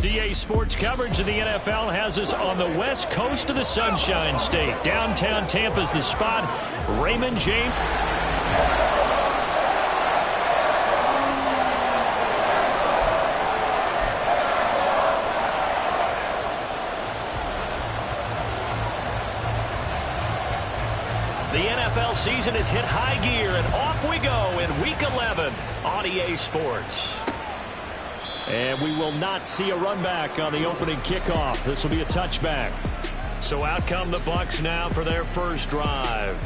DA Sports coverage of the NFL has us on the west coast of the Sunshine State. Downtown Tampa's the spot. Raymond James. The NFL season has hit high gear, and off we go in Week 11 on EA Sports. And we will not see a run back on the opening kickoff. This will be a touchback. So out come the Bucs now for their first drive.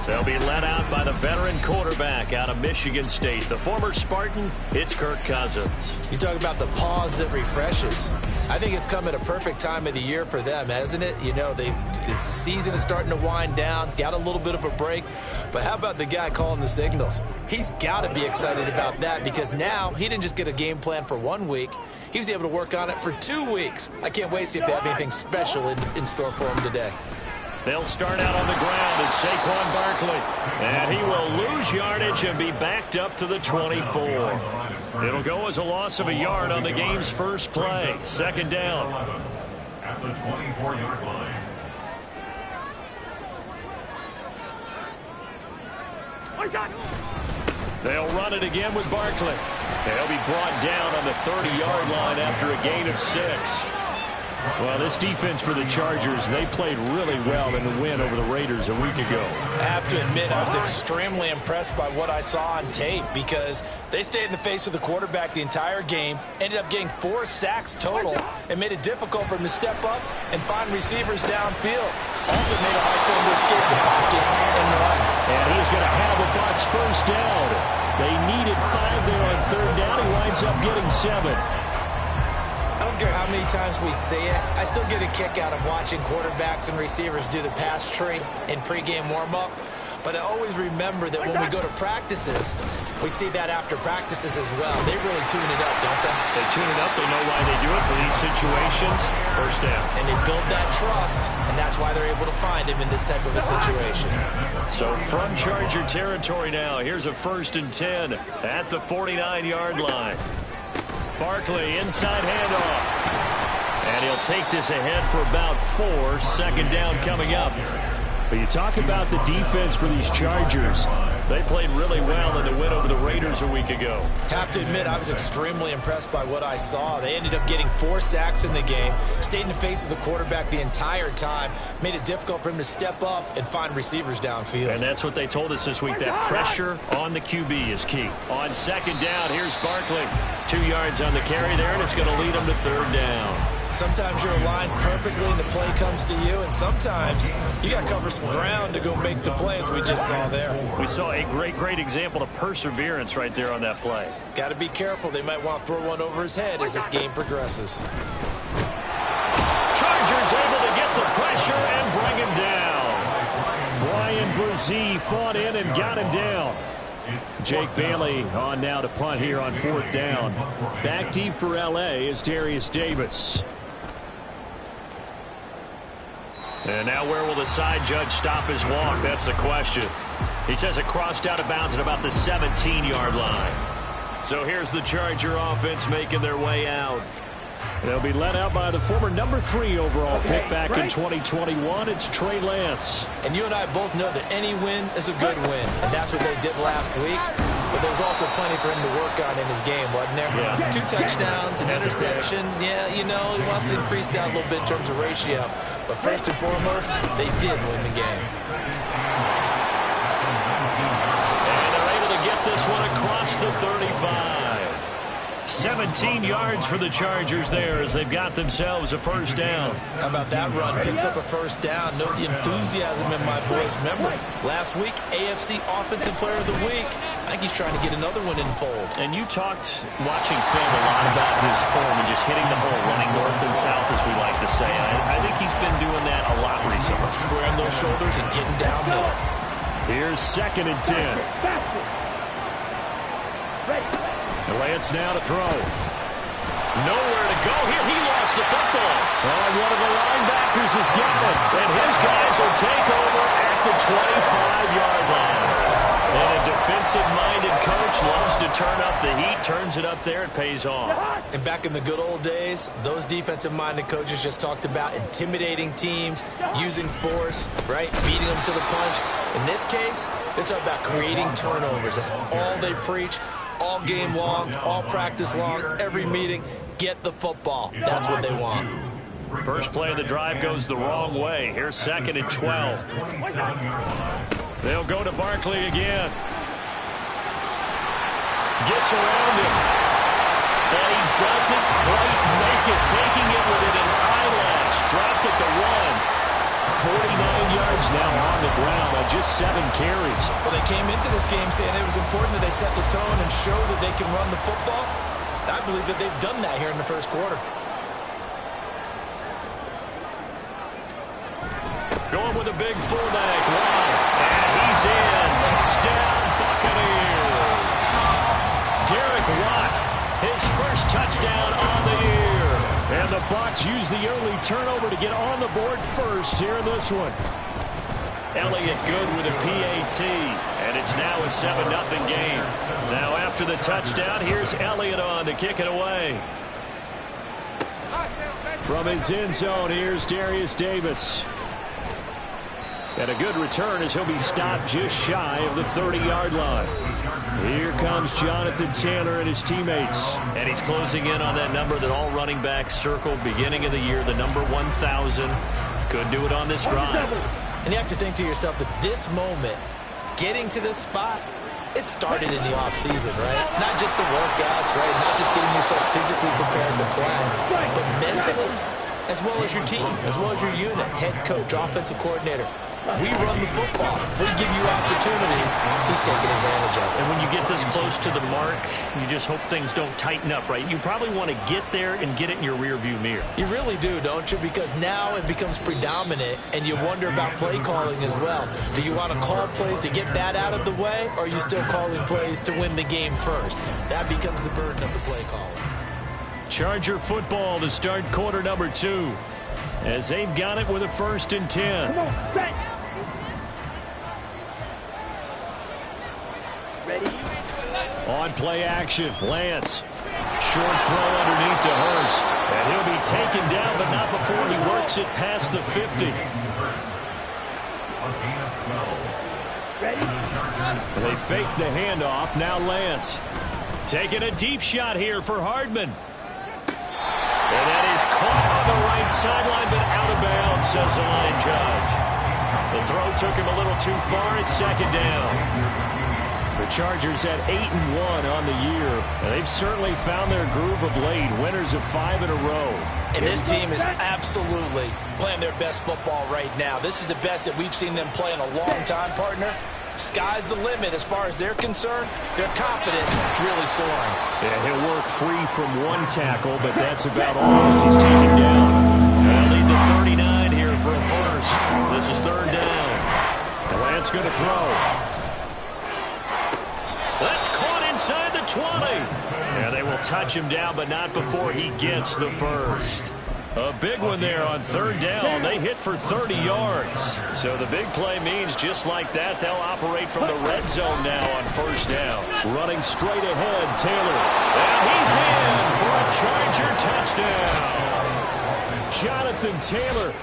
They'll be led out by the veteran quarterback out of Michigan State. The former Spartan, it's Kirk Cousins. You talk about the pause that refreshes. I think it's come at a perfect time of the year for them, hasn't it? You know, the season is starting to wind down, got a little bit of a break. But how about the guy calling the signals? He's got to be excited about that because now he didn't just get a game plan for 1 week. He was able to work on it for 2 weeks. I can't wait to see if they have anything special in store for him today. They'll start out on the ground. It's Saquon Barkley. And he will lose yardage and be backed up to the 24. It'll go as a loss of a yard on the game's first play. Second down. At the 24-yard line. They'll run it again with Barkley. They'll be brought down on the 30-yard line after a gain of 6. Well, this defense for the Chargers, they played really well in the win over the Raiders a week ago. I have to admit, I was extremely impressed by what I saw on tape because they stayed in the face of the quarterback the entire game, ended up getting 4 sacks total, and made it difficult for him to step up and find receivers downfield. Also made it hard for him to escape the pocket and run. And he's going to have the Bucs first down. They needed 5 there on third down. He winds up getting 7. I don't care how many times we say it, I still get a kick out of watching quarterbacks and receivers do the pass tree in pregame warm-up. But I always remember that when we go to practices, we see that after practices as well. They really tune it up, don't they? They tune it up. They know why they do it for these situations. First down. And they build that trust, and that's why they're able to find him in this type of a situation. So from Charger territory now, here's a 1st and 10 at the 49-yard line. Barkley, inside handoff. And he'll take this ahead for about 4. Second down coming up. But you talk about the defense for these Chargers. They played really well in the win over the Raiders a week ago. Have to admit, I was extremely impressed by what I saw. They ended up getting 4 sacks in the game, stayed in the face of the quarterback the entire time, made it difficult for him to step up and find receivers downfield. And that's what they told us this week, that pressure on the QB is key. On second down, here's Barkley. 2 yards on the carry there, and it's going to lead him to third down. Sometimes you're aligned perfectly and the play comes to you, and sometimes you got to cover some ground to go make the play, as we just saw there. We saw a great example of perseverance right there on that play. Got to be careful. They might want to throw one over his head as this game progresses. Chargers able to get the pressure and bring him down. Brian Brzee fought in and got him down. Jake Bailey on now to punt here on 4th down. Back deep for L.A. is Darius Davis. And now where will the side judge stop his walk? That's the question. He says it crossed out of bounds at about the 17-yard line. So here's the Charger offense making their way out. They'll be led out by the former number 3 overall pick back in 2021. It's Trey Lance. And you and I both know that any win is a good win, and that's what they did last week. But there's also plenty for him to work on in his game, wasn't there? Yeah. 2 touchdowns, an interception. Yeah, you know, he wants to increase that a little bit in terms of ratio. But first and foremost, they did win the game. And they're able to get this one across the 35. 17 yards for the Chargers there as they've got themselves a first down. How about that run? Picks up a first down. Note the enthusiasm in my voice. Remember, last week, AFC Offensive Player of the Week. I think he's trying to get another one in fold. And you talked, watching film, a lot about his form and just hitting the hole, running north and south, as we like to say. I think he's been doing that a lot recently. Squaring those shoulders and getting downhill. Here's 2nd and 10. Lance now to throw. Nowhere to go here. He lost the football. Oh, one of the linebackers has got it. And his guys will take over at the 25-yard line. And a defensive-minded coach loves to turn up the heat, turns it up there, it pays off. And back in the good old days, those defensive-minded coaches just talked about intimidating teams, using force, right, beating them to the punch. In this case, they're talking about creating turnovers. That's all they preach, all game long, all practice long, every meeting. Get the football. That's what they want. First play of the drive goes the wrong way. Here's 2nd and 12. They'll go to Barkley again. Gets around him. And he doesn't quite make it. Taking it within an eyelash. Dropped at the 1. 49 yards now on the ground on just 7 carries. Well, they came into this game saying it was important that they set the tone and show that they can run the football. I believe that they've done that here in the first quarter. Going with a big fullback. Wow. And he's in. Touchdown, Buccaneers. Derek Watt, his first touchdown on the year. And the Bucs use the early turnover to get on the board first here in this one. Elliott good with a PAT. And it's now a 7-0 game. Now after the touchdown, here's Elliott on to kick it away. From his end zone, here's Darius Davis. And a good return as he'll be stopped just shy of the 30-yard line. Here comes Jonathan Taylor and his teammates. And he's closing in on that number that all running backs circled beginning of the year, the number 1,000. Could do it on this drive. And you have to think to yourself that this moment, getting to this spot, it started in the offseason, right? Not just the workouts, right? Not just getting yourself physically prepared to play, but mentally, as well as your team, as well as your unit, head coach, offensive coordinator. We run the football. We give you opportunities. He's taking advantage of it. And when you get this close to the mark, you just hope things don't tighten up, right? You probably want to get there and get it in your rearview mirror. You really do, don't you? Because now it becomes predominant, and you wonder about play calling as well. Do you want to call plays to get that out of the way, or are you still calling plays to win the game first? That becomes the burden of the play calling. Charger football to start quarter number 2. As they've got it with a 1st and 10. Come on, set. Ready? On play action, Lance. Short throw underneath to Hurst. And he'll be taken down, but not before he works it past the 50. Ready? They fake the handoff. Now Lance. Taking a deep shot here for Hardman. And that is caught on the right sideline, but out of bounds, says the line judge. The throw took him a little too far. It's 2nd down. The Chargers at 8-1 on the year. And they've certainly found their groove of late. Winners of 5 in a row. And this team is absolutely playing their best football right now. This is the best that we've seen them play in a long time, partner. Sky's the limit as far as they're concerned. Their confidence really soaring. Yeah, he'll work free from one tackle, but that's about all as he's taken down. They'll lead the 39 here for a first. This is 3rd down. And Lance going to throw. That's caught inside the 20. Yeah, they will touch him down, but not before he gets the first. A big one there on 3rd down. They hit for 30 yards. So the big play means just like that, they'll operate from the red zone now on 1st down. Running straight ahead, Taylor. And he's in for a Charger touchdown. Jonathan Taylor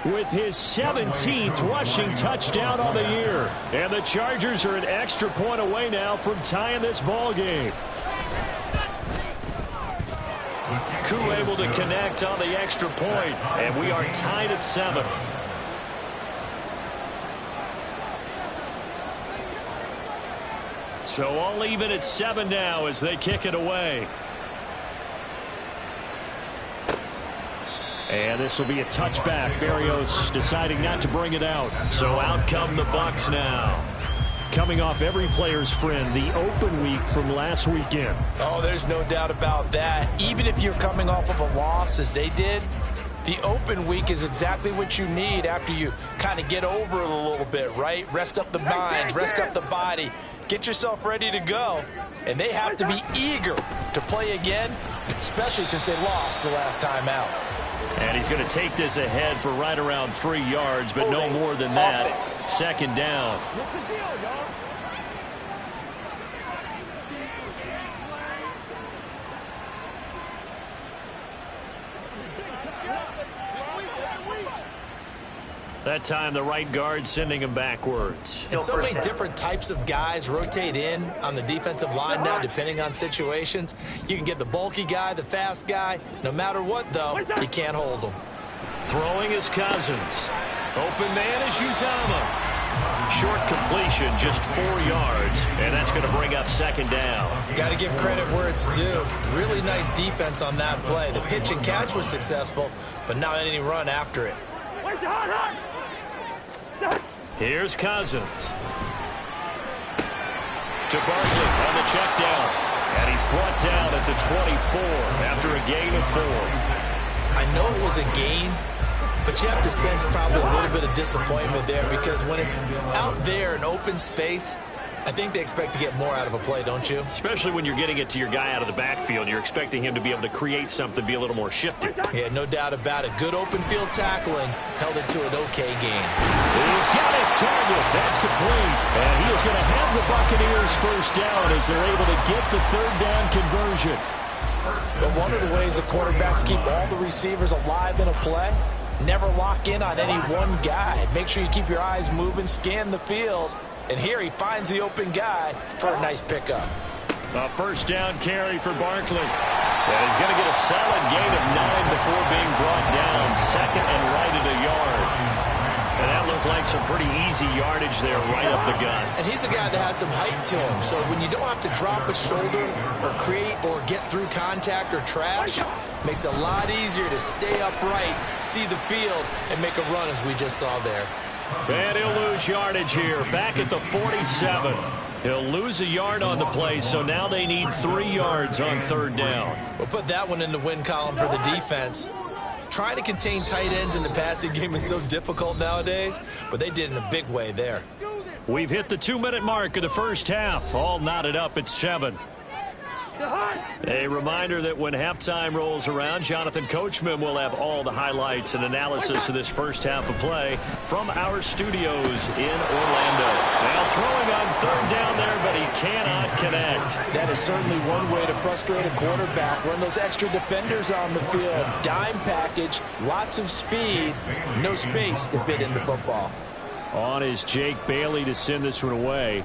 with his 17th rushing touchdown on the year. And the Chargers are an extra point away now from tying this ball game. Koo able to connect on the extra point, and we are tied at 7. So all even at 7 now as they kick it away. And this will be a touchback. Berrios deciding not to bring it out. So out come the Bucs now. Coming off every player's friend, the open week from last weekend. Oh, there's no doubt about that. Even if you're coming off of a loss as they did, the open week is exactly what you need after you kind of get over it a little bit, right? Rest up the mind, rest up the body, get yourself ready to go. And they have to be eager to play again, especially since they lost the last time out. And he's going to take this ahead for right around 3 yards, but no more than that. 2nd down. That time the right guard sending him backwards. And so many different types of guys rotate in on the defensive line now, depending on situations. You can get the bulky guy, the fast guy. No matter what, though, you can't hold them. Throwing is Cousins. Open man is Uzama. Short completion, just 4 yards, and that's going to bring up second down. Got to give credit where it's due. Really nice defense on that play. The pitch and catch was successful, but not any run after it. Here's Cousins. To Barkley on the check down. And he's brought down at the 24 after a gain of 4. I know it was a gain, but you have to sense probably a little bit of disappointment there, because when it's out there in open space, I think they expect to get more out of a play, don't you? Especially when you're getting it to your guy out of the backfield. You're expecting him to be able to create something, be a little more shifty. Yeah, no doubt about it. Good open field tackling held it to an okay game. He's got his target. That's complete. And he is going to have the Buccaneers first down as they're able to get the third down conversion. But one of the ways the quarterbacks keep all the receivers alive in a play, never lock in on any one guy. Make sure you keep your eyes moving, scan the field. And here he finds the open guy for a nice pickup. A first down carry for Barkley. And he's going to get a solid gain of 9 before being brought down. Second and right at a yard. And that looked like some pretty easy yardage there right up the gut. And he's a guy that has some height to him. So when you don't have to drop a shoulder or create or get through contact or trash, makes it a lot easier to stay upright, see the field, and make a run as we just saw there. And he'll lose yardage here, back at the 47. He'll lose a yard on the play, so now they need 3 yards on third down. We'll put that one in the win column for the defense. Trying to contain tight ends in the passing game is so difficult nowadays, but they did in a big way there. We've hit the 2-minute mark of the first half, all knotted up at 7. A reminder that when halftime rolls around, Jonathan Coachman will have all the highlights and analysis of this first half of play from our studios in Orlando. Now throwing on third down there, but he cannot connect. That is certainly one way to frustrate a quarterback. Run those extra defenders on the field. Dime package, lots of speed, no space to fit in the football. On is Jake Bailey to send this one away.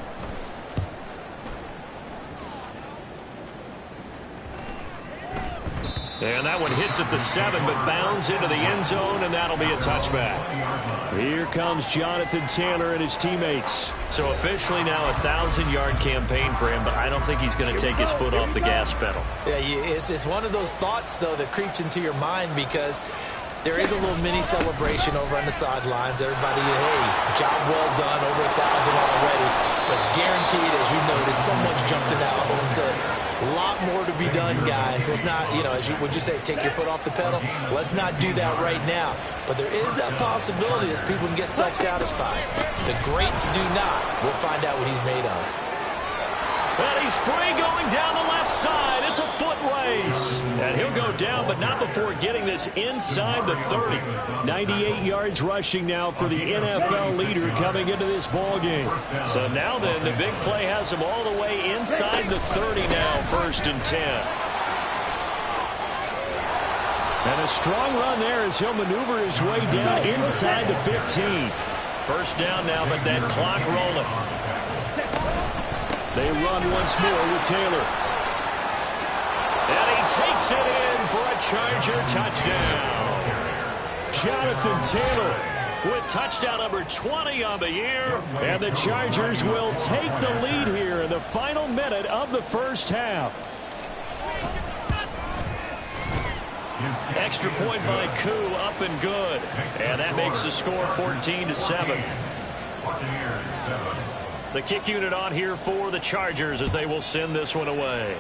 And that one hits at the 7, but bounds into the end zone, and that'll be a touchback. Here comes Jonathan Taylor and his teammates. So officially now a 1,000-yard campaign for him, but I don't think he's going to take his foot off the gas pedal. Yeah, it's one of those thoughts, though, that creeps into your mind, because there is a little mini celebration over on the sidelines. Everybody, hey, job well done, over 1,000 already. But guaranteed, as you noted, someone's jumped in that huddle and said, a lot more to be done, guys. Let's not, would you say, take your foot off the pedal? Let's not do that right now. But there is that possibility that people can get self-satisfied. The greats do not. We'll find out what he's made of. And he's free going down the left side. It's a foot race. And he'll go down, but not before getting this inside the 30. 98 yards rushing now for the NFL leader coming into this ball game. So now then, the big play has him all the way inside the 30 now, 1st and 10. And a strong run there as he'll maneuver his way down inside the 15. First down now, but that clock rolling. They run once more with Taylor. And he takes it in for a Charger touchdown. Jonathan Taylor with touchdown number 20 on the year. And the Chargers will take the lead here in the final minute of the first half. Extra point by Koo, up and good. And that makes the score 14-7. The kick unit on here for the Chargers as they will send this one away.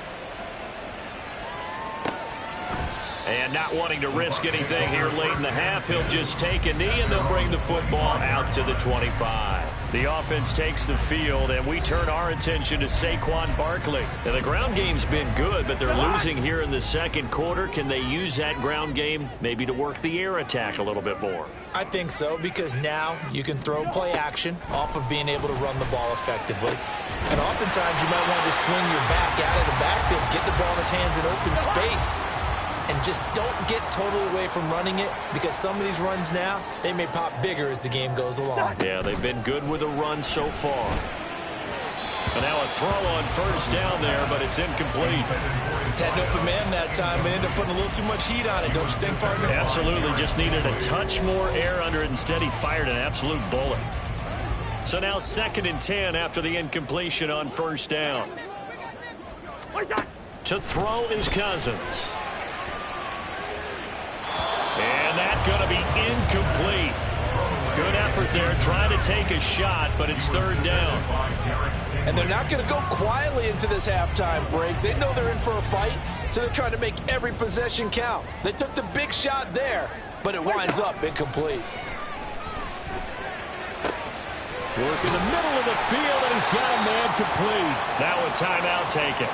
And not wanting to risk anything here late in the half, he'll just take a knee and they'll bring the football out to the 25. The offense takes the field, and we turn our attention to Saquon Barkley. Now, the ground game's been good, but they're losing here in the second quarter. Can they use that ground game maybe to work the air attack a little bit more? I think so, because now you can throw play action off of being able to run the ball effectively. And oftentimes you might want to just swing your back out of the backfield, get the ball in his hands in open space. and just don't get totally away from running it, because some of these runs now, they may pop bigger as the game goes along. Yeah, they've been good with a run so far. And now a throw on first down there, but it's incomplete. Had an open man that time, but ended up putting a little too much heat on it, don't you think, partner? Absolutely, just needed a touch more air under it. Instead, he fired an absolute bullet. So now 2nd and 10 after the incompletion on first down. To throw is Cousins. And that's going to be incomplete. Good effort there, trying to take a shot, but it's 3rd down. And they're not going to go quietly into this halftime break. They know they're in for a fight, so they're trying to make every possession count. They took the big shot there, but it winds up incomplete. Work in the middle of the field, and he's got a man complete. Now a timeout taken.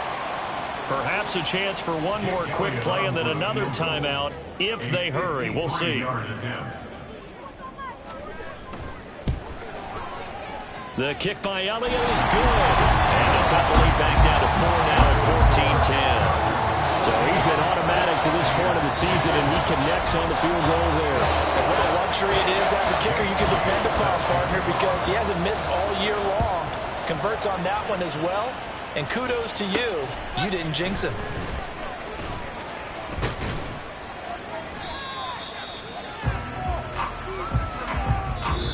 Perhaps a chance for one more quick play and then another timeout if they hurry. We'll see. The kick by Elliott is good. And they'll cut the lead back down to 4 now at 14-10. So he's been automatic to this point of the season, and he connects on the field goal there. And what a luxury it is to have a kicker you can depend upon, partner, because he hasn't missed all year long. Converts on that one as well. And kudos to you. You didn't jinx him.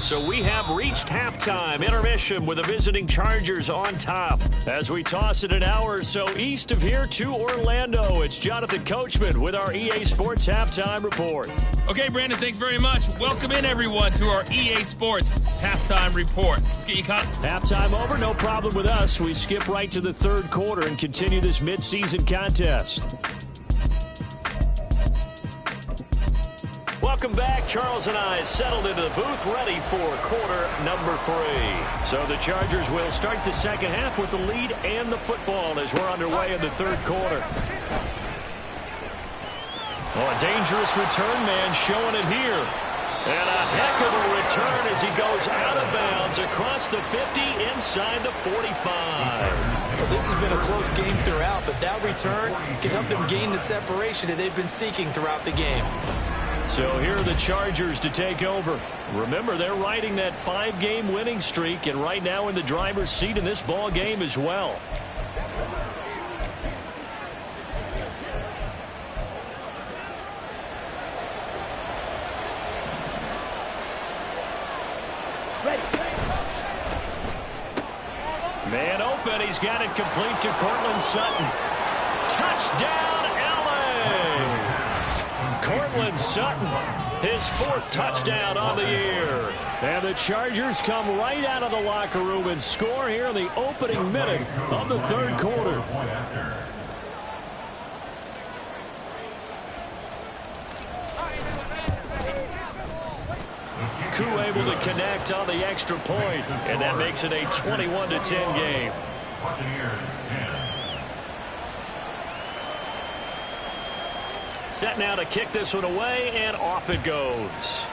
So we have reached halftime. Intermission with the visiting Chargers on top. As we toss it an hour or so east of here to Orlando, it's Jonathan Coachman with our EA Sports Halftime Report. Okay, Brandon, thanks very much. Welcome in, everyone, to our EA Sports Halftime Report. Let's get you caught. Halftime over, no problem with us. We skip right to the 3rd quarter and continue this midseason contest. Welcome back. Charles and I settled into the booth, ready for quarter number 3. So the Chargers will start the second half with the lead and the football as we're underway in the 3rd quarter. Oh, a dangerous return man showing it here. And a heck of a return as he goes out of bounds across the 50 inside the 45. Well, this has been a close game throughout, but that return can help them gain the separation that they've been seeking throughout the game. So here are the Chargers to take over. Remember, they're riding that 5-game winning streak, and right now in the driver's seat in this ball game as well. Man open, he's got it complete to Cortland Sutton. Touchdown, LA! Cortland Sutton, his 4th touchdown on the year. And the Chargers come right out of the locker room and score here in the opening minute of the 3rd quarter. Koo able to connect on the extra point, and that makes it a 21-10 game. Set now to kick this one away, and off it goes.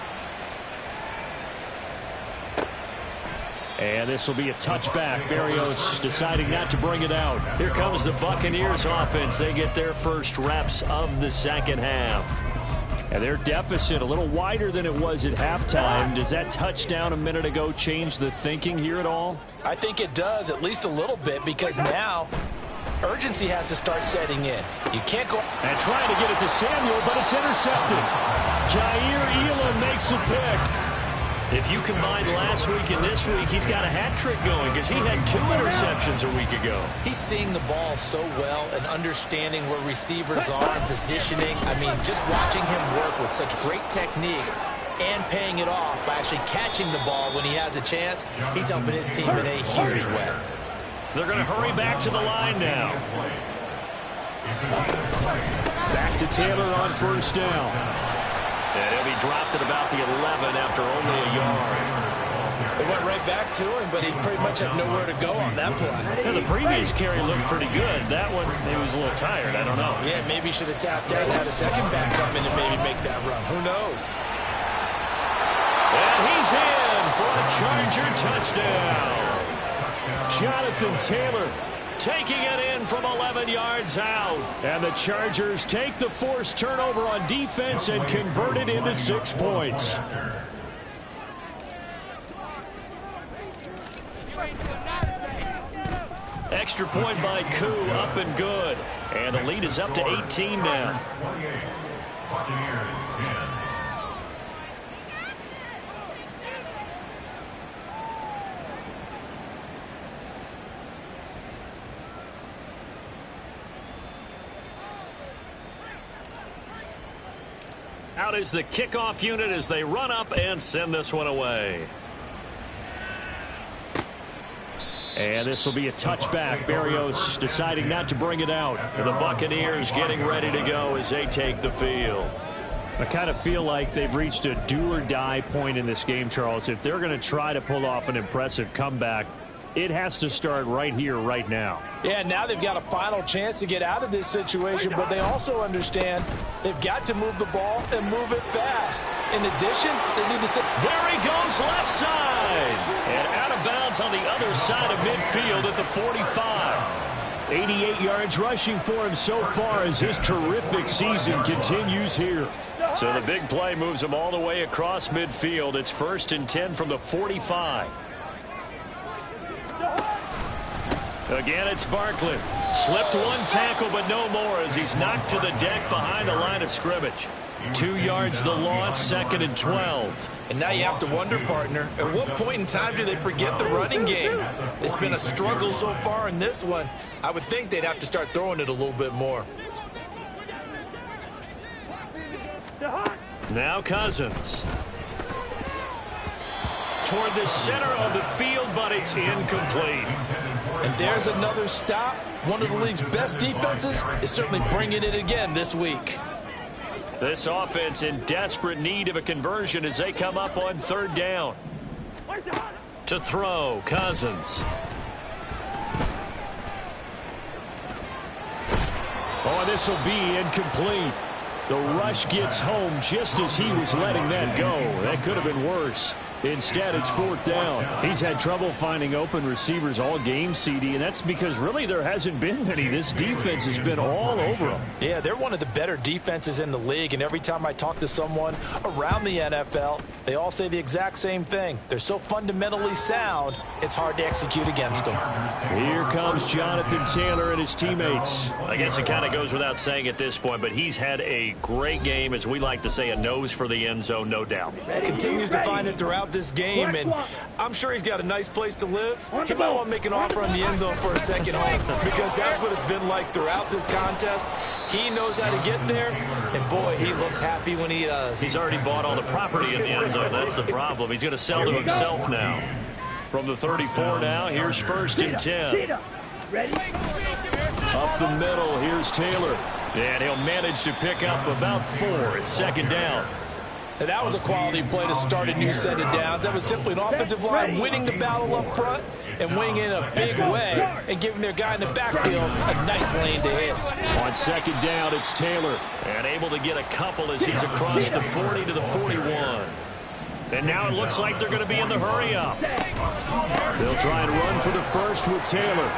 And this will be a touchback. Berrios deciding not to bring it out. Here comes the Buccaneers offense. They get their first reps of the second half. And their deficit a little wider than it was at halftime. Does that touchdown a minute ago change the thinking here at all? I think it does, at least a little bit, because now urgency has to start setting in. You can't go... And trying to get it to Samuel, but it's intercepted. Jair Elam makes a pick. If you combine last week and this week, he's got a hat trick going because he had 2 interceptions a week ago. He's seeing the ball so well and understanding where receivers are and positioning. I mean, just watching him work with such great technique and paying it off by actually catching the ball when he has a chance, he's helping his team in a huge way. They're going to hurry back to the line now. Back to Taylor on first down. And he'll be dropped at about the 11 after only a yard. They went right back to him, but he pretty much had nowhere to go on that play. Yeah, the previous carry looked pretty good. That one, he was a little tired. I don't know. Yeah, maybe he should have tapped out and had a second back come in and maybe make that run. Who knows? And he's in for a Charger touchdown. Jonathan Taylor taking it in from 11 yards out. And the Chargers take the forced turnover on defense and convert it into 6 points. Extra point by Koo, up and good. And the lead is up to 18 now. Out is the kickoff unit as they run up and send this one away. And this will be a touchback. Berrios deciding not to bring it out. The Buccaneers getting ready to go as they take the field. I kind of feel like they've reached a do-or-die point in this game, Charles. If they're going to try to pull off an impressive comeback, it has to start right here, right now. Yeah, now they've got a final chance to get out of this situation, but they also understand they've got to move the ball and move it fast. In addition, they need to say, there he goes, left side. And out of bounds on the other side of midfield at the 45. 88 yards rushing for him so far as his terrific season continues here. So the big play moves him all the way across midfield. It's 1st and 10 from the 45. Again, it's Barkley. Slipped one tackle, but no more as he's knocked to the deck behind the line of scrimmage. 2 yards the loss, 2nd and 12. And now you have to wonder, partner, at what point in time do they forget the running game? It's been a struggle so far in this one. I would think they'd have to start throwing it a little bit more. Now Cousins. Toward the center of the field, but it's incomplete. And there's another stop. One of the league's best defenses is certainly bringing it again this week. This offense in desperate need of a conversion as they come up on 3rd down. To throw, Cousins. Oh, this will be incomplete. The rush gets home just as he was letting that go. That could have been worse. Instead, it's 4th down. He's had trouble finding open receivers all game, CD, and that's because really there hasn't been many. This defense has been all over them. Yeah, they're one of the better defenses in the league, and every time I talk to someone around the NFL, they all say the exact same thing. They're so fundamentally sound, it's hard to execute against them. Here comes Jonathan Taylor and his teammates. I guess it kind of goes without saying at this point, but he's had a great game, as we like to say, a nose for the end zone, no doubt. Continues to find it throughout this game, and I'm sure he's got a nice place to live. He might want to make an offer on the end zone for a second home, because that's what it's been like throughout this contest. He knows how to get there, and boy, he looks happy when he does. He's already bought all the property in the end zone. That's the problem. He's going to sell to himself now. From the 34 now, here's 1st and 10. Up the middle, here's Taylor. And he'll manage to pick up about 4. It's 2nd down. And that was a quality play to start a new set of downs. That was simply an offensive line winning the battle up front and winning in a big way and giving their guy in the backfield a nice lane to hit. On 2nd down, it's Taylor. And able to get a couple as he's across the 40 to the 41. And now it looks like they're going to be in the hurry-up. They'll try and run for the first with Taylor.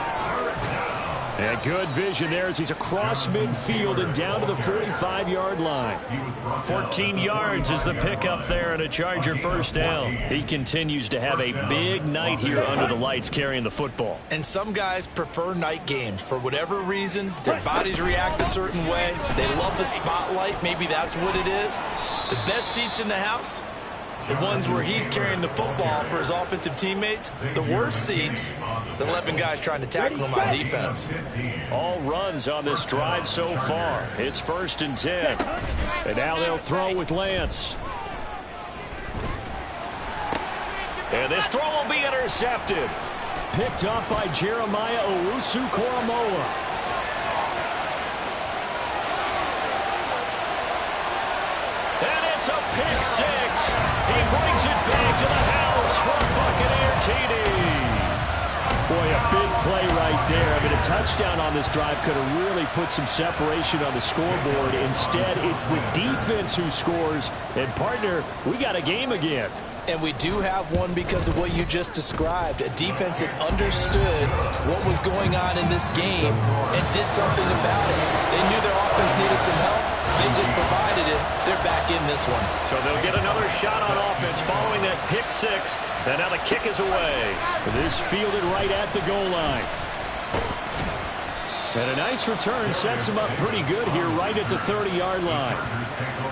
And good vision there as he's across midfield and down to the 45-yard line. 14 yards is the pickup there and a Charger 1st down. He continues to have a big night here under the lights carrying the football. And some guys prefer night games. For whatever reason, their bodies react a certain way. They love the spotlight. Maybe that's what it is. The best seats in the house, the ones where he's carrying the football for his offensive teammates. The worst seats, the 11 guys trying to tackle him on defense. All runs on this drive so far. It's 1st and 10. And now they'll throw with Lance. And this throw will be intercepted. Picked up by Jeremiah Owusu-Koramoah. It's a pick 6. He brings it back to the house for a Buccaneer TD. Boy, a big play right there. I mean, a touchdown on this drive could have really put some separation on the scoreboard. Instead, it's the defense who scores. And, partner, we got a game again. And we do have one because of what you just described, a defense that understood what was going on in this game and did something about it. They knew their offense needed some help. They just provided it. They're back in this one. So they'll get another shot on offense following that pick six. And now the kick is away. This fielded right at the goal line. And a nice return sets them up pretty good here right at the 30-yard line.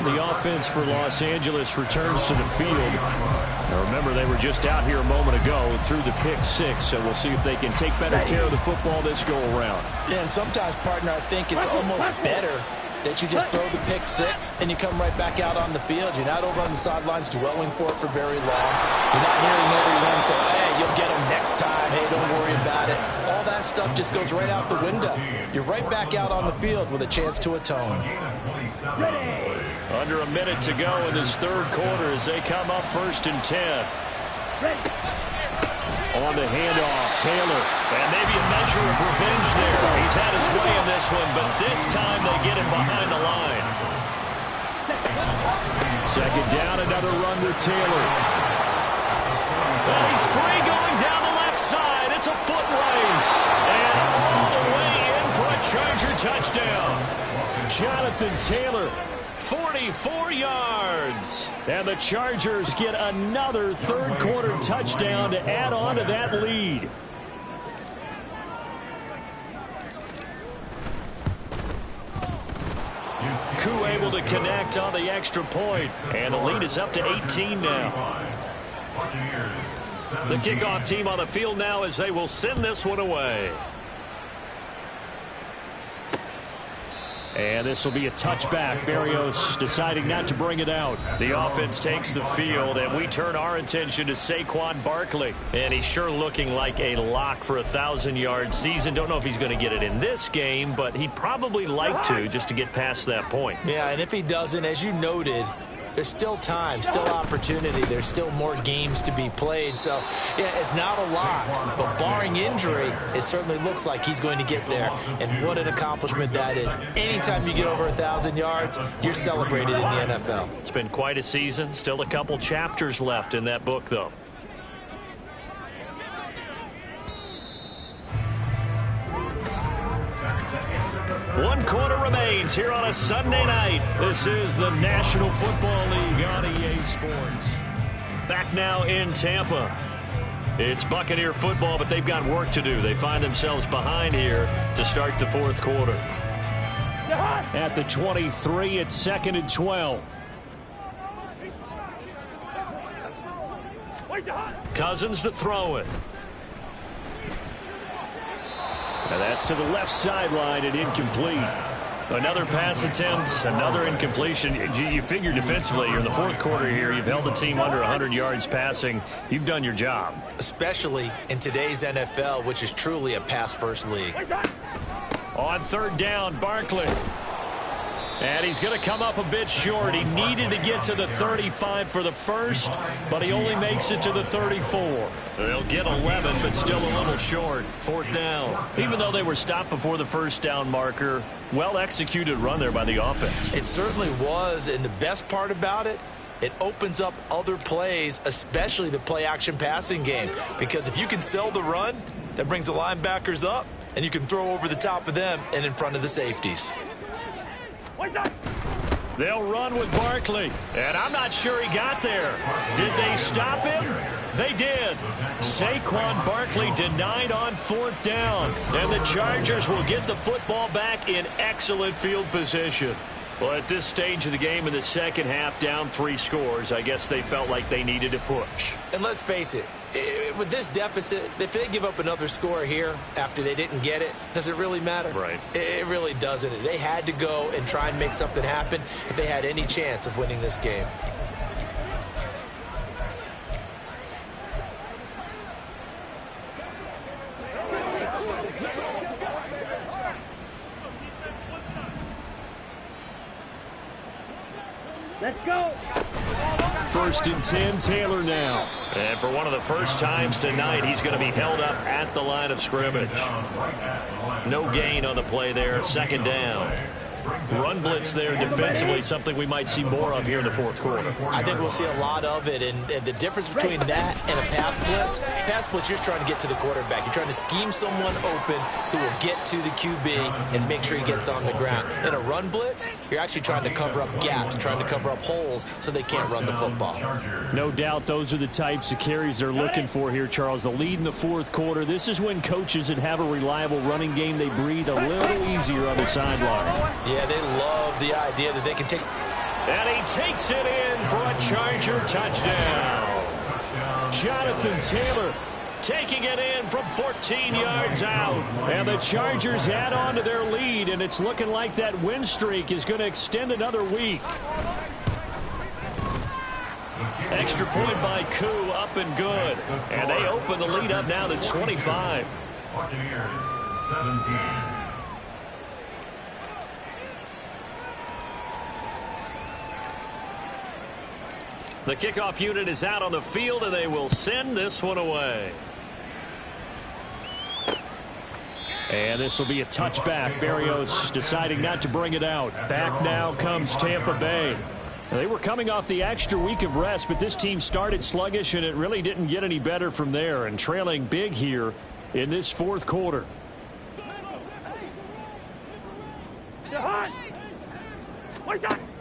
The offense for Los Angeles returns to the field. Now remember, they were just out here a moment ago through the pick six, so we'll see if they can take better care of the football this go-around. Yeah, and sometimes, partner, I think it's almost better that you just throw the pick six and you come right back out on the field. You're not over on the sidelines dwelling for it for very long. You're not hearing everyone say, hey, you'll get them next time. Hey, don't worry about it. All that stuff just goes right out the window. You're right back out on the field with a chance to atone. Under a minute to go in this third quarter as they come up 1st and 10. On the handoff, Taylor. And maybe a measure of revenge there. He's had his way in this one, but this time they get him behind the line. Second down, another run with Taylor. Well, he's free going down the left side. It's a foot race. And all the way in for a Charger touchdown. Jonathan Taylor, 44 yards. And the Chargers get another third quarter touchdown to add on to that lead. Koo able to connect on the extra point. And the lead is up to 18 now. The kickoff team on the field now as they will send this one away. And this will be a touchback. Berrios deciding not to bring it out. The offense takes the field, and we turn our attention to Saquon Barkley. And he's sure looking like a lock for a 1,000-yard season. Don't know if he's going to get it in this game, but he'd probably like to just to get past that point. Yeah, and if he doesn't, as you noted, there's still time, still opportunity. There's still more games to be played. So, yeah, it's not a lot. But barring injury, it certainly looks like he's going to get there. And what an accomplishment that is. Anytime you get over 1,000 yards, you're celebrated in the NFL. It's been quite a season. Still a couple chapters left in that book, though. One quarter remains here on a Sunday night. This is the National Football League on EA Sports. Back now in Tampa. It's Buccaneer football, but they've got work to do. They find themselves behind here to start the fourth quarter. At the 23, it's 2nd and 12. Cousins to throw it. And that's to the left sideline and incomplete. Another pass attempt, another incompletion. You figure defensively, you're in the fourth quarter here. You've held the team under 100 yards passing. You've done your job. Especially in today's NFL, which is truly a pass-first league. On third down, Barkley. And he's going to come up a bit short. He needed to get to the 35 for the first, but he only makes it to the 34. They'll get 11, but still a little short. Fourth down. Even though they were stopped before the first down marker, well-executed run there by the offense. It certainly was, and the best part about it, it opens up other plays, especially the play-action passing game. Because if you can sell the run, that brings the linebackers up, and you can throw over the top of them and in front of the safeties. They'll run with Barkley, and I'm not sure he got there. Did they stop him? They did. Saquon Barkley denied on fourth down, and the Chargers will get the football back in excellent field position. Well, at this stage of the game in the second half, down 3 scores, I guess they felt like they needed to push. And let's face it, with this deficit, if they give up another score here after they didn't get it, does it really matter? Right. It really doesn't. They had to go and try and make something happen if they had any chance of winning this game. Let's go. 1st and 10, Taylor now. And for one of the first times tonight, he's going to be held up at the line of scrimmage. No gain on the play there, 2nd down. Run blitz there defensively, something we might see more of here in the fourth quarter. I think we'll see a lot of it, and the difference between that and a pass blitz, you're trying to get to the quarterback. You're trying to scheme someone open who will get to the QB and make sure he gets on the ground. In a run blitz, you're actually trying to cover up gaps, trying to cover up holes so they can't run the football. No doubt those are the types of carries they're looking for here, Charles. The lead in the fourth quarter. This is when coaches that have a reliable running game, they breathe a little easier on the sideline. Yeah, they love the idea that they can take. And he takes it in for a Charger touchdown. Jonathan Taylor taking it in from 14 yards out. And the Chargers add on to their lead, and it's looking like that win streak is going to extend another week. Extra point by Koo, up and good. And they open the lead up now to 25. Buccaneers 17. The kickoff unit is out on the field, and they will send this one away. And this will be a touchback. Berrios deciding not to bring it out. Back now comes Tampa Bay. They were coming off the extra week of rest, but this team started sluggish, and it really didn't get any better from there, and trailing big here in this fourth quarter.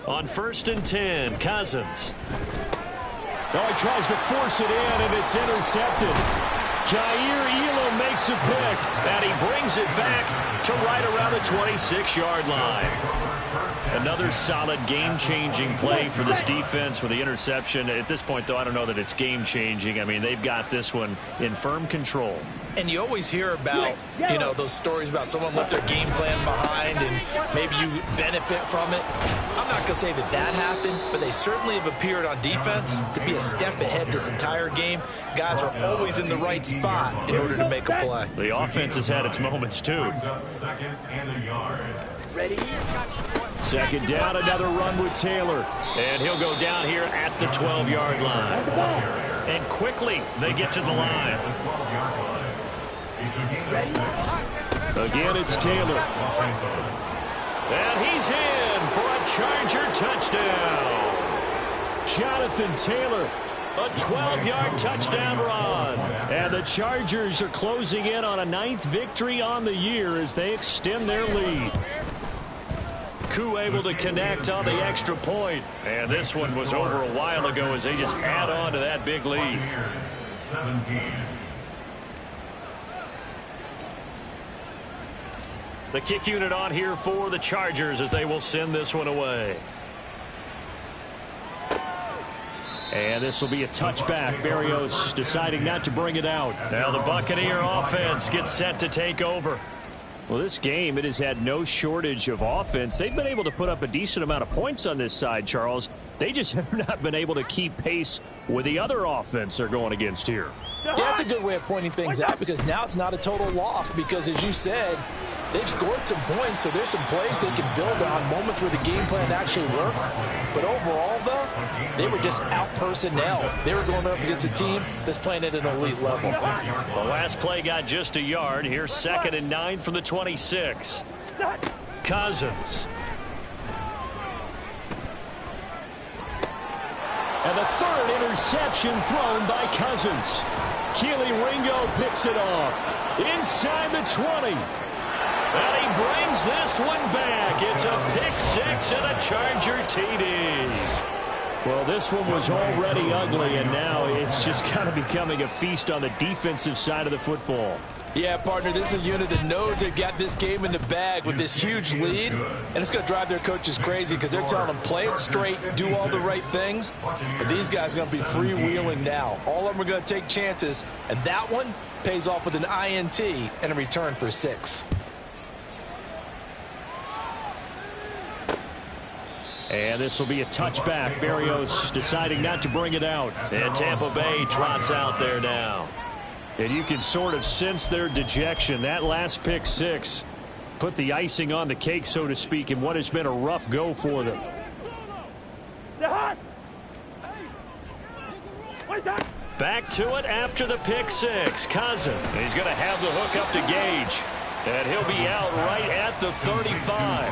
On 1st and 10, Cousins. Oh, he tries to force it in, and it's intercepted. Jair Elam makes a pick, and he brings it back to right around the 26-yard line. Another solid game-changing play for this defense with the interception. At this point, though, I don't know that it's game-changing. I mean, they've got this one in firm control. And you always hear about, those stories about someone left their game plan behind and maybe you benefit from it. I'm not going to say that happened, but they certainly have appeared on defense to be a step ahead this entire game. Guys are always in the right spot in order to make a play. The offense has had its moments, too. Second and a yard. Ready? Second down, another run with Taylor. And he'll go down here at the 12-yard line. And quickly, they get to the line. Again, it's Taylor. And he's in for a Charger touchdown. Jonathan Taylor, a 12-yard touchdown run. And the Chargers are closing in on a 9th victory on the year as they extend their lead. Koo able to connect on the extra point. And this one was over a while ago as they just add on to that big lead. 17. The kick unit on here for the Chargers as they will send this one away. And this will be a touchback. Berrios deciding not to bring it out. Now the Buccaneer offense gets set to take over. Well, this game, it has had no shortage of offense. They've been able to put up a decent amount of points on this side, Charles. They just have not been able to keep pace with the other offense they're going against here. Yeah, that's a good way of pointing things out because now it's not a total loss because, as you said, they've scored some points, so there's some plays they can build on, moments where the game plan actually worked. But overall, though, they were just out-personnel. They were going up against a team that's playing at an elite level. The last play got just a yard. Here's 2nd and 9 from the 26. Cousins. And the 3rd interception thrown by Cousins. Keely Ringo picks it off inside the 20. And he brings this one back. It's a pick 6 and a Charger TD. Well, this one was already ugly, and now it's just kind of becoming a feast on the defensive side of the football. Yeah, partner, this is a unit that knows they've got this game in the bag with this huge lead, and it's going to drive their coaches crazy because they're telling them play it straight, do all the right things, but these guys are going to be freewheeling now. All of them are going to take chances, and that one pays off with an INT and a return for 6. And this will be a touchback. Berrios deciding not to bring it out. And Tampa Bay trots out there now. And you can sort of sense their dejection. That last pick 6 put the icing on the cake, so to speak, in what has been a rough go for them. Back to it after the pick 6. Cousins. He's going to have the hook up to Gage. And he'll be out right at the 35.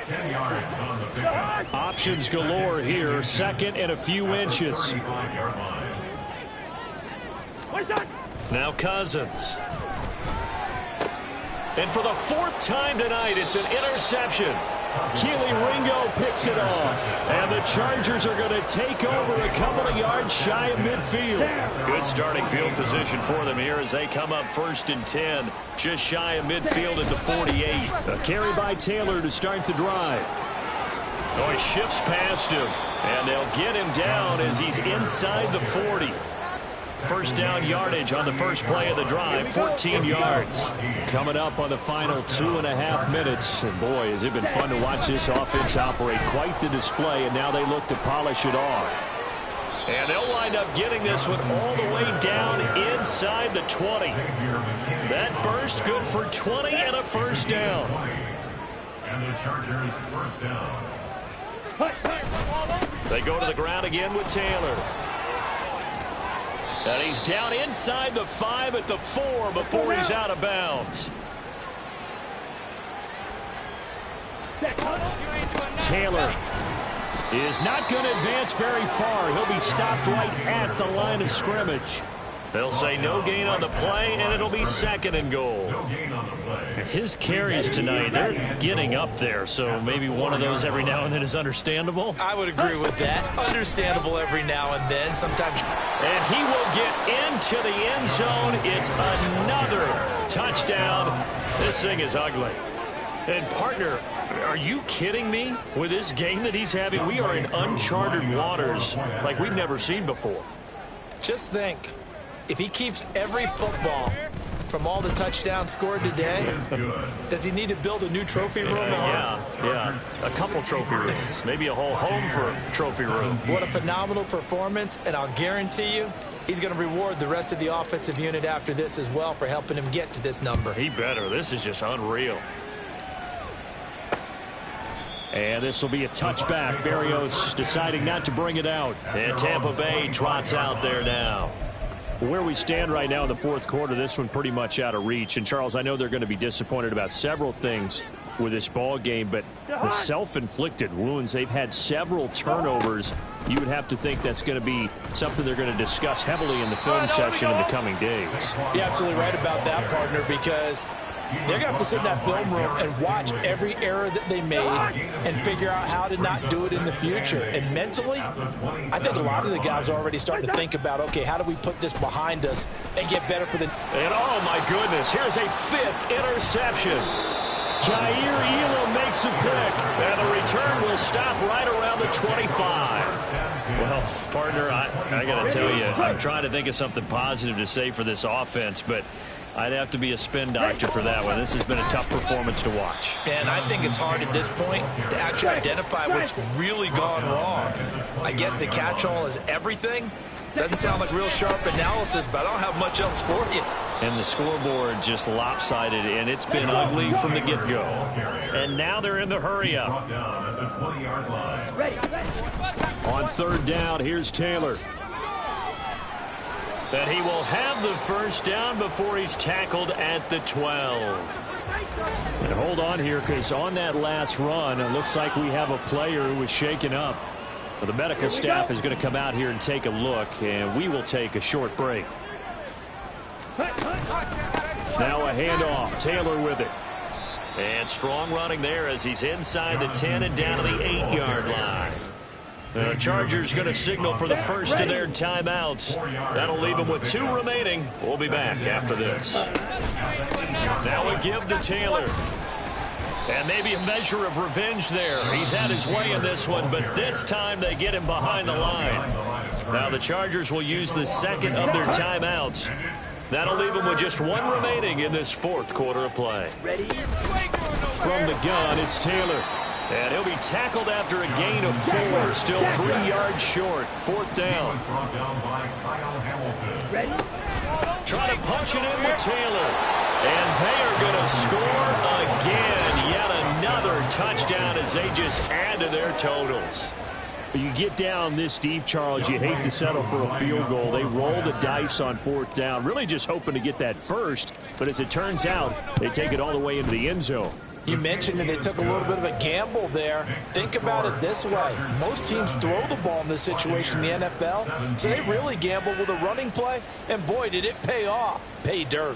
10 yards on the pickup. Options galore here. Second and a few inches. 35-yard line. Now Cousins. And for the fourth time tonight, it's an interception. Keely Ringo picks it off. And the Chargers are going to take over a couple of yards shy of midfield. Good starting field position for them here as they come up 1st and 10. Just shy of midfield at the 48. A carry by Taylor to start the drive. Oh, he shifts past him. And they'll get him down as he's inside the 40. First down yardage on the first play of the drive, 14 yards. Coming up on the final 2.5 minutes. And boy, has it been fun to watch this offense operate. Quite the display, and now they look to polish it off. And they'll wind up getting this one all the way down inside the 20. That burst good for 20 and a first down. And the Chargers first down. They go to the ground again with Taylor. And he's down inside the 5 at the 4 before he's out of bounds. Taylor is not going to advance very far. He'll be stopped right at the line of scrimmage. They'll say no gain on the play, and it'll be 2nd and goal. No gain on the play. His carries tonight, they're getting up there, so maybe one of those every now and then is understandable. I would agree with that. Understandable every now and then. Sometimes. And he will get into the end zone. It's another touchdown. This thing is ugly. And partner, are you kidding me? With this game that he's having, we are in uncharted waters like we've never seen before. Just think, if he keeps every football from all the touchdowns scored today, does he need to build a new trophy room? Yeah. A couple trophy rooms. Maybe a whole home for a trophy room. What a phenomenal performance, and I'll guarantee you he's going to reward the rest of the offensive unit after this as well for helping him get to this number. He better. This is just unreal. And this will be a touchback. Berrios deciding not to bring it out. And Tampa Bay trots out there now. Where we stand right now in the fourth quarter, this one pretty much out of reach. And, Charles, I know they're going to be disappointed about several things with this ball game, but the self-inflicted wounds, they've had several turnovers. You would have to think that's going to be something they're going to discuss heavily in the film session in the coming days. You're absolutely right about that, partner, because they're going to have to sit in that film room and watch every error that they made and figure out how to not do it in the future. And mentally, I think a lot of the guys are already starting to think about, okay, how do we put this behind us and get better for the... And, oh, my goodness, here's a 5th interception. Jair Elam makes a pick, and the return will stop right around the 25. Well, partner, I got to tell you, I'm trying to think of something positive to say for this offense, but I'd have to be a spin doctor for that one. This has been a tough performance to watch. And I think it's hard at this point to actually identify what's really gone wrong. I guess the catch-all is everything. Doesn't sound like real sharp analysis, but I don't have much else for you. And the scoreboard just lopsided, and it's been ugly from the get-go. And now they're in the hurry-up. On 3rd down, here's Taylor. And he will have the first down before he's tackled at the 12. And hold on here, because on that last run, it looks like we have a player who was shaken up. The medical staff is going to come out here and take a look, and we will take a short break. Now a handoff. Taylor with it. And strong running there as he's inside the 10 and down to the 8-yard line. The Chargers going to signal for the first of their timeouts. That'll leave them with 2 remaining. We'll be back after this. Now a give to Taylor. And maybe a measure of revenge there. He's had his way in this one, but this time they get him behind the line. Now the Chargers will use the 2nd of their timeouts. That'll leave them with just 1 remaining in this 4th quarter of play. From the gun, it's Taylor. And he'll be tackled after a gain of 4. Still 3 yards short. 4th down. Trying to punch it in with Taylor. And they are going to score again. Yet another touchdown as they just add to their totals. You get down this deep, Charles, you hate to settle for a field goal. They roll the dice on 4th down, really just hoping to get that first. But as it turns out, they take it all the way into the end zone. You mentioned that it took a little bit of a gamble there. Think about it this way. Most teams throw the ball in this situation in the NFL, so they really gamble with a running play, and boy, did it pay off. Pay dirt.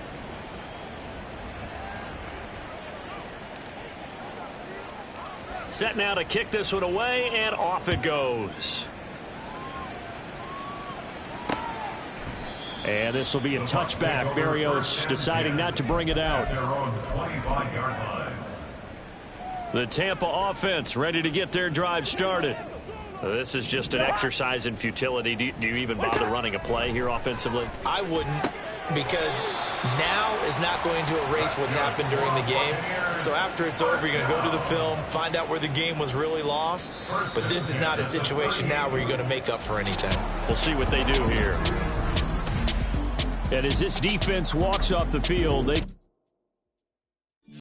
Set now to kick this one away, and off it goes. And this will be a touchback. Berrios deciding not to bring it out. The Tampa offense ready to get their drive started. This is just an exercise in futility. Do you even bother running a play here offensively? I wouldn't, because now is not going to erase what's happened during the game. So after it's over, you're going to go to the film, find out where the game was really lost. But this is not a situation now where you're going to make up for anything. We'll see what they do here. And as this defense walks off the field, they